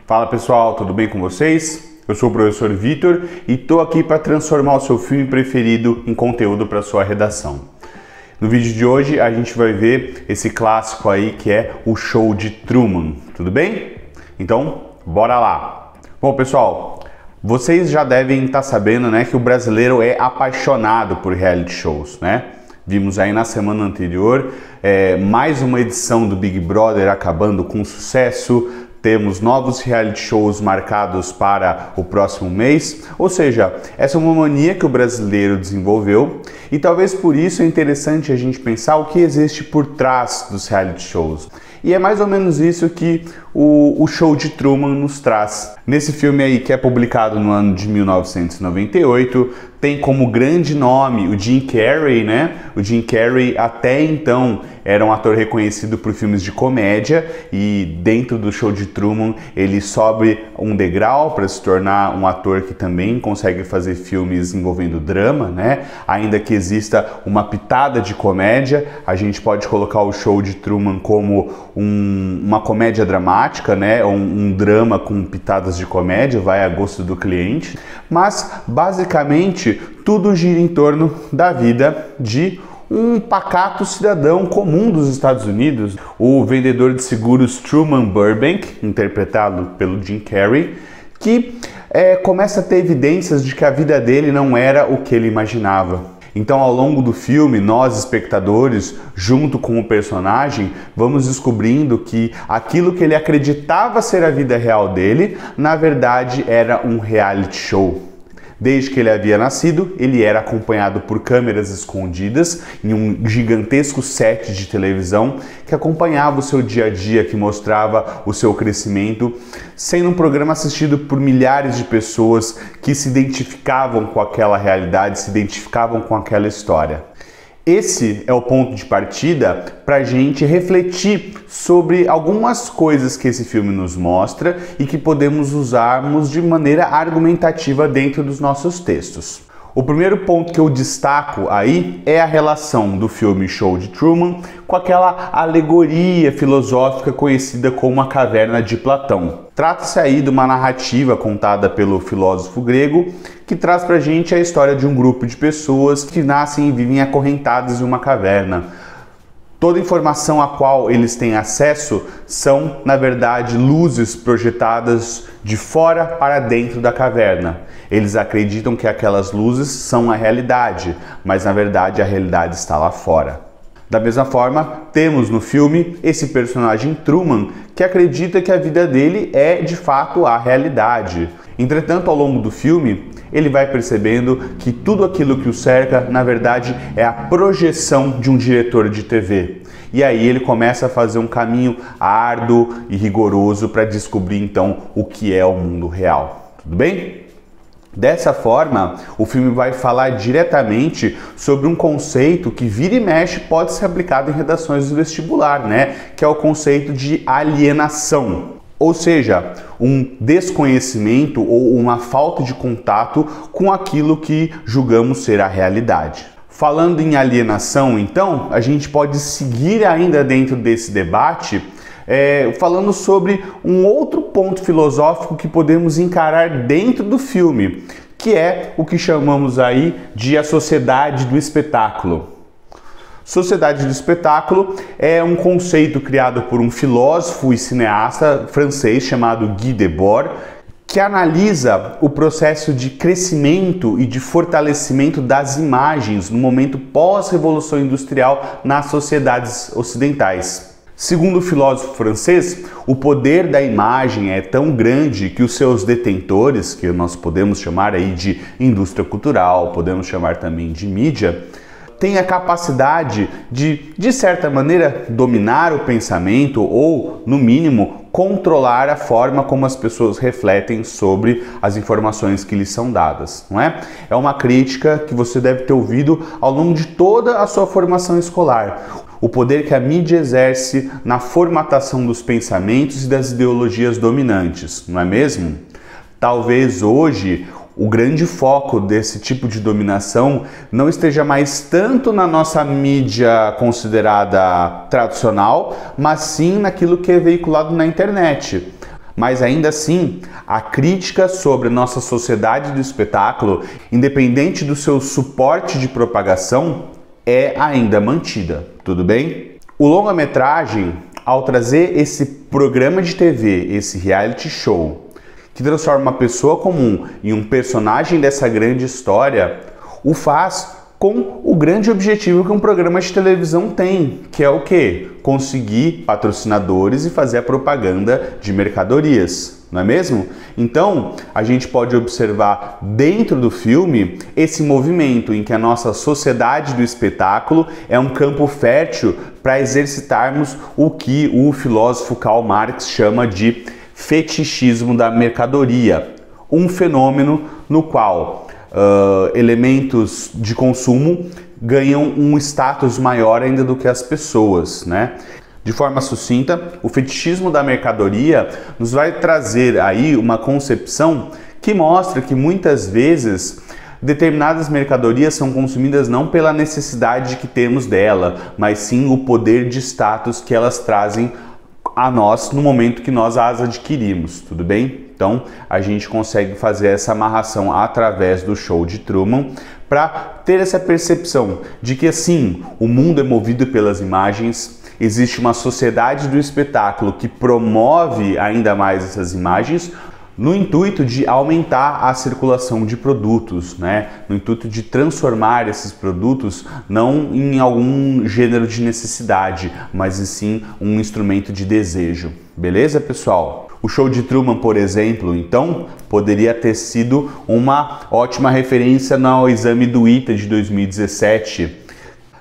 Fala pessoal, tudo bem com vocês? Eu sou o professor Vitor e estou aqui para transformar o seu filme preferido em conteúdo para sua redação. No vídeo de hoje a gente vai ver esse clássico aí que é o Show de Truman, tudo bem? Então, bora lá! Bom pessoal, vocês já devem estar sabendo, né, que o brasileiro é apaixonado por reality shows, né? Vimos aí na semana anterior mais uma edição do Big Brother acabando com sucesso. Temos novos reality shows marcados para o próximo mês, ou seja, essa é uma mania que o brasileiro desenvolveu e talvez por isso é interessante a gente pensar o que existe por trás dos reality shows. E é mais ou menos isso que o Show de Truman nos traz. Nesse filme aí, que é publicado no ano de 1998, tem como grande nome o Jim Carrey, né? O Jim Carrey até então era um ator reconhecido por filmes de comédia e dentro do Show de Truman ele sobe um degrau para se tornar um ator que também consegue fazer filmes envolvendo drama, né? Ainda que exista uma pitada de comédia, a gente pode colocar o Show de Truman como uma comédia dramática, né? Um drama com pitadas de comédia, vai a gosto do cliente, mas basicamente tudo gira em torno da vida de um pacato cidadão comum dos Estados Unidos, o vendedor de seguros Truman Burbank, interpretado pelo Jim Carrey, que começa a ter evidências de que a vida dele não era o que ele imaginava. Então, ao longo do filme, nós, espectadores, junto com o personagem, vamos descobrindo que aquilo que ele acreditava ser a vida real dele, na verdade era um reality show. Desde que ele havia nascido, ele era acompanhado por câmeras escondidas em um gigantesco set de televisão que acompanhava o seu dia a dia, que mostrava o seu crescimento, sendo um programa assistido por milhares de pessoas que se identificavam com aquela realidade, se identificavam com aquela história. Esse é o ponto de partida para a gente refletir sobre algumas coisas que esse filme nos mostra e que podemos usarmos de maneira argumentativa dentro dos nossos textos. O primeiro ponto que eu destaco aí é a relação do filme Show de Truman com aquela alegoria filosófica conhecida como a Caverna de Platão. Trata-se aí de uma narrativa contada pelo filósofo grego que traz pra gente a história de um grupo de pessoas que nascem e vivem acorrentadas em uma caverna. Toda informação a qual eles têm acesso são, na verdade, luzes projetadas de fora para dentro da caverna. Eles acreditam que aquelas luzes são a realidade, mas na verdade a realidade está lá fora. Da mesma forma, temos no filme esse personagem Truman que acredita que a vida dele é de fato a realidade. Entretanto, ao longo do filme, ele vai percebendo que tudo aquilo que o cerca, na verdade, é a projeção de um diretor de TV. E aí ele começa a fazer um caminho árduo e rigoroso para descobrir então o que é o mundo real. Tudo bem? Dessa forma, o filme vai falar diretamente sobre um conceito que vira e mexe pode ser aplicado em redações do vestibular, né? Que é o conceito de alienação. Ou seja, um desconhecimento ou uma falta de contato com aquilo que julgamos ser a realidade. Falando em alienação, então, a gente pode seguir ainda dentro desse debate falando sobre um outro ponto filosófico que podemos encarar dentro do filme, que é o que chamamos aí de a sociedade do espetáculo. Sociedade do espetáculo é um conceito criado por um filósofo e cineasta francês chamado Guy Debord, que analisa o processo de crescimento e de fortalecimento das imagens no momento pós-revolução industrial nas sociedades ocidentais. Segundo o filósofo francês, o poder da imagem é tão grande que os seus detentores, que nós podemos chamar aí de indústria cultural, podemos chamar também de mídia, têm a capacidade de certa maneira, dominar o pensamento ou, no mínimo, controlar a forma como as pessoas refletem sobre as informações que lhes são dadas, não é? É uma crítica que você deve ter ouvido ao longo de toda a sua formação escolar. O poder que a mídia exerce na formatação dos pensamentos e das ideologias dominantes, não é mesmo? Talvez hoje o grande foco desse tipo de dominação não esteja mais tanto na nossa mídia considerada tradicional, mas sim naquilo que é veiculado na internet. Mas ainda assim, a crítica sobre a nossa sociedade do espetáculo, independente do seu suporte de propagação, é ainda mantida, tudo bem? O longa-metragem, ao trazer esse programa de TV, esse reality show, que transforma uma pessoa comum em um personagem dessa grande história, o faz com o grande objetivo que um programa de televisão tem, que é o quê? Conseguir patrocinadores e fazer a propaganda de mercadorias, não é mesmo? Então, a gente pode observar dentro do filme esse movimento em que a nossa sociedade do espetáculo é um campo fértil para exercitarmos o que o filósofo Karl Marx chama de fetichismo da mercadoria, um fenômeno no qual elementos de consumo ganham um status maior ainda do que as pessoas, né? De forma sucinta, o fetichismo da mercadoria nos vai trazer aí uma concepção que mostra que muitas vezes determinadas mercadorias são consumidas não pela necessidade que temos dela, mas sim o poder de status que elas trazem a nós no momento que nós as adquirimos, tudo bem? Então a gente consegue fazer essa amarração através do show de Truman para ter essa percepção de que assim, o mundo é movido pelas imagens, existe uma sociedade do espetáculo que promove ainda mais essas imagens no intuito de aumentar a circulação de produtos, né? No intuito de transformar esses produtos não em algum gênero de necessidade, mas sim um instrumento de desejo. Beleza, pessoal? O show de Truman, por exemplo, então, poderia ter sido uma ótima referência no exame do ITA de 2017.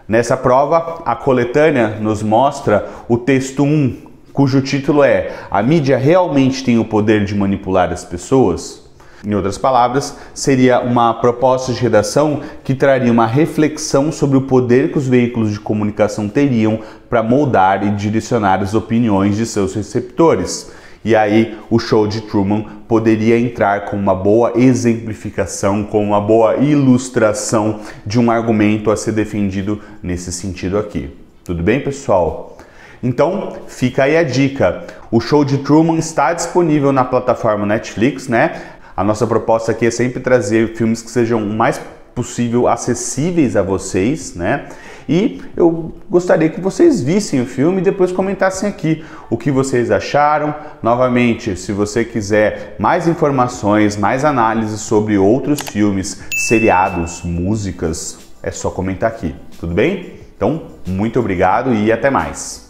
Nessa prova, a coletânea nos mostra o texto 1, cujo título é "A mídia realmente tem o poder de manipular as pessoas?" Em outras palavras, seria uma proposta de redação que traria uma reflexão sobre o poder que os veículos de comunicação teriam para moldar e direcionar as opiniões de seus receptores. E aí o show de Truman poderia entrar com uma boa exemplificação, com uma boa ilustração de um argumento a ser defendido nesse sentido aqui. Tudo bem, pessoal? Então, fica aí a dica. O show de Truman está disponível na plataforma Netflix, né? A nossa proposta aqui é sempre trazer filmes que sejam o mais possível acessíveis a vocês, né? E eu gostaria que vocês vissem o filme e depois comentassem aqui o que vocês acharam. Novamente, se você quiser mais informações, mais análises sobre outros filmes, seriados, músicas, é só comentar aqui, tudo bem? Então, muito obrigado e até mais!